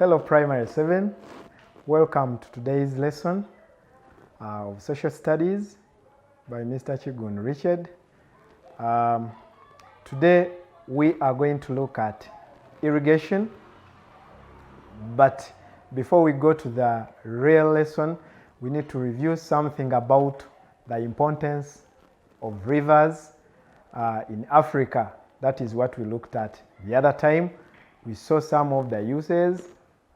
Hello Primary 7, welcome to today's lesson of Social Studies by Mr. Chigun Richard. Today we are going to look at irrigation, but before we go to the real lesson, we need to review something about the importance of rivers in Africa. That is what we looked at the other time. We saw some of the uses,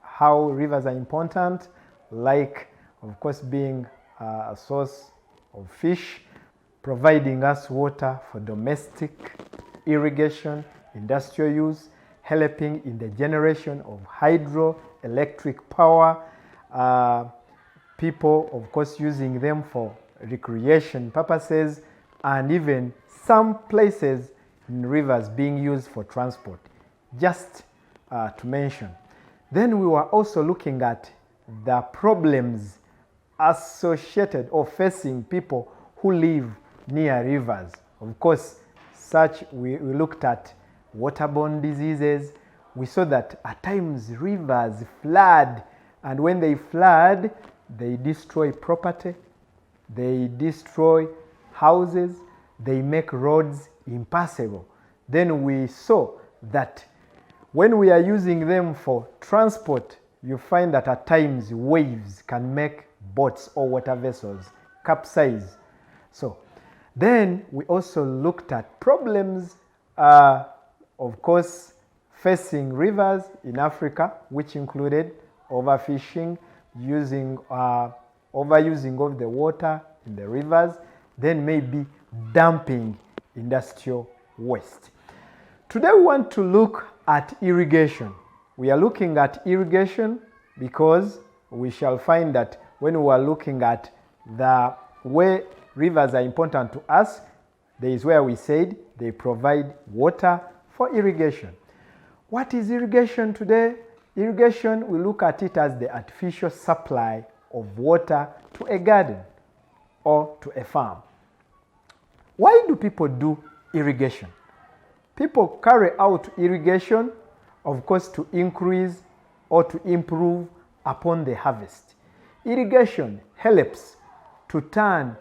how rivers are important, like of course being a source of fish, providing us water for domestic irrigation, industrial use, helping in the generation of hydroelectric power, people of course using them for recreation purposes, and even some places in rivers being used for transport, just to mention. Then we were also looking at the problems associated or facing people who live near rivers. Of course, we looked at waterborne diseases. We saw that at times rivers flood, and when they flood, they destroy property, they destroy houses, they make roads impassable. Then we saw that when we are using them for transport, you find that at times waves can make boats or water vessels capsize. So then we also looked at problems, of course, facing rivers in Africa, which included overfishing, overusing of the water in the rivers, then maybe dumping industrial waste. Today we want to look at irrigation. We are looking at irrigation because we shall find that when we are looking at the way rivers are important to us, there is where we said they provide water for irrigation. What is irrigation today? Irrigation, we look at it as the artificial supply of water to a garden or to a farm. Why do people do irrigation? People carry out irrigation, of course, to increase or to improve upon the harvest. Irrigation helps to turn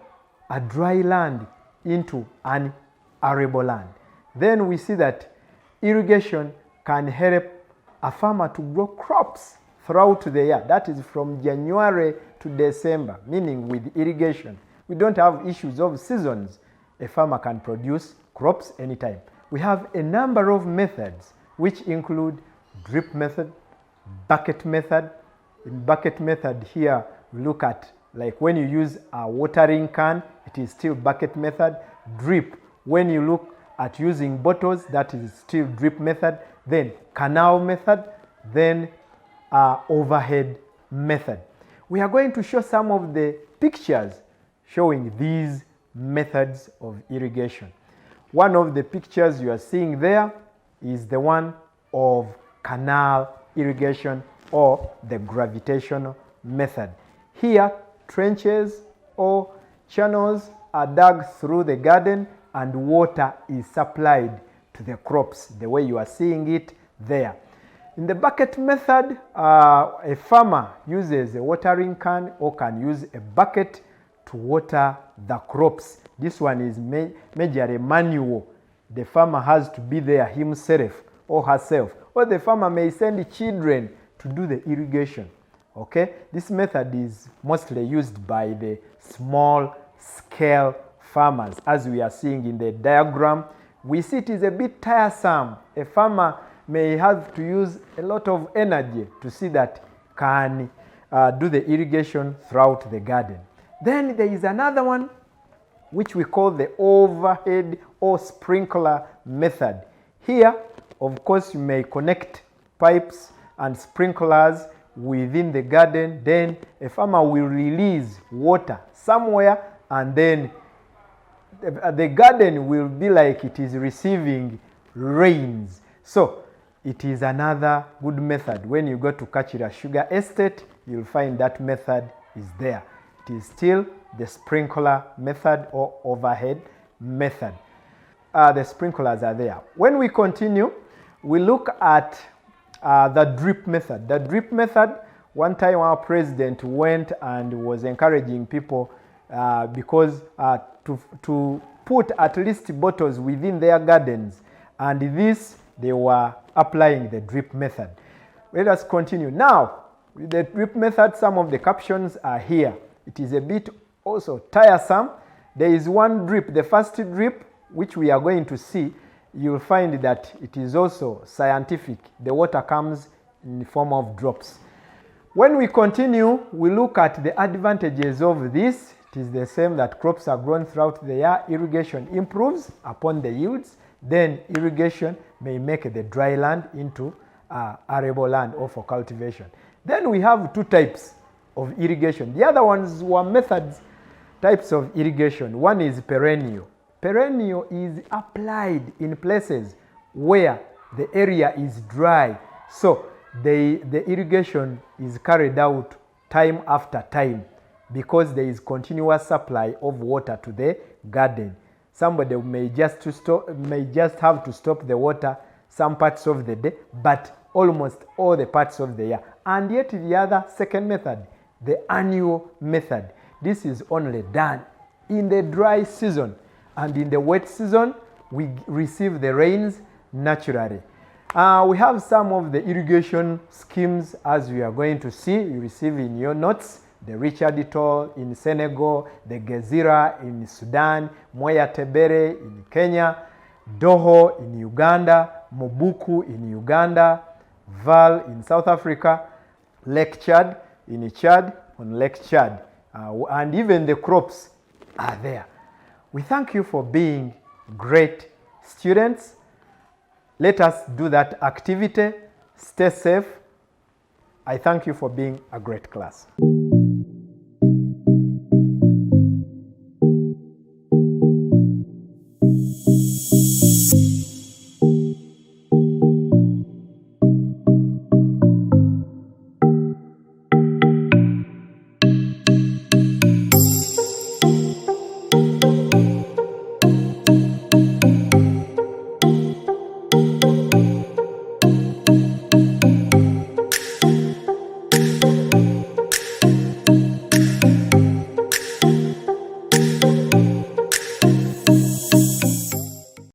a dry land into an arable land. Then we see that irrigation can help a farmer to grow crops throughout the year. That is from January to December, meaning with irrigation, we don't have issues of seasons. A farmer can produce crops anytime. We have a number of methods which include drip method, bucket method. In bucket method here, we look at like when you use a watering can, it is still bucket method. Drip, when you look at using bottles, that is still drip method. Then canal method, then overhead method. We are going to show some of the pictures showing these methods of irrigation. One of the pictures you are seeing there is the one of canal irrigation or the gravitational method. Here, trenches or channels are dug through the garden and water is supplied to the crops the way you are seeing it there. In the bucket method, a farmer uses a watering can or can use a bucket to water the crops. This one is majorly manual. The farmer has to be there himself or herself, or the farmer may send children to do the irrigation. Okay, this method is mostly used by the small scale farmers. As we are seeing in the diagram, we see it is a bit tiresome. A farmer may have to use a lot of energy to see that can do the irrigation throughout the garden. Then there is another one which we call the overhead or sprinkler method. Here, of course, you may connect pipes and sprinklers within the garden. Then a farmer will release water somewhere, and then the garden will be like it is receiving rains. So it is another good method. When you go to Kachira Sugar Estate, you'll find that method is there. It is still the sprinkler method or overhead method. The sprinklers are there. When we continue, we look at the drip method. The drip method, one time our president went and was encouraging people because to put at least bottles within their gardens, and this they were applying the drip method. Let us continue. Now, with the drip method, some of the captions are here. It is a bit also tiresome. There is one drip, the first drip, which we are going to see. You'll find that it is also scientific. The water comes in the form of drops. When we continue, we look at the advantages of this. It is the same that crops are grown throughout the year. Irrigation improves upon the yields. Then irrigation may make the dry land into arable land or for cultivation. Then we have two types of irrigation. The other ones were methods, types of irrigation. One is perennial. Perennial is applied in places where the area is dry. So the irrigation is carried out time after time because there is continuous supply of water to the garden. Somebody may just have to stop the water some parts of the day, but almost all the parts of the year. And yet the other second method, the annual method, this is only done in the dry season, and in the wet season we receive the rains naturally. We have some of the irrigation schemes, as we are going to see. You receive in your notes the Richard Toll in Senegal, the Gezira in Sudan, Moya Tebere in Kenya, Doho in Uganda, Mobuku in Uganda, Val in South Africa, Lake Chad in Chad, on Lake Chad, and even the crops are there. We thank you for being great students. Let us do that activity. Stay safe. I thank you for being a great class.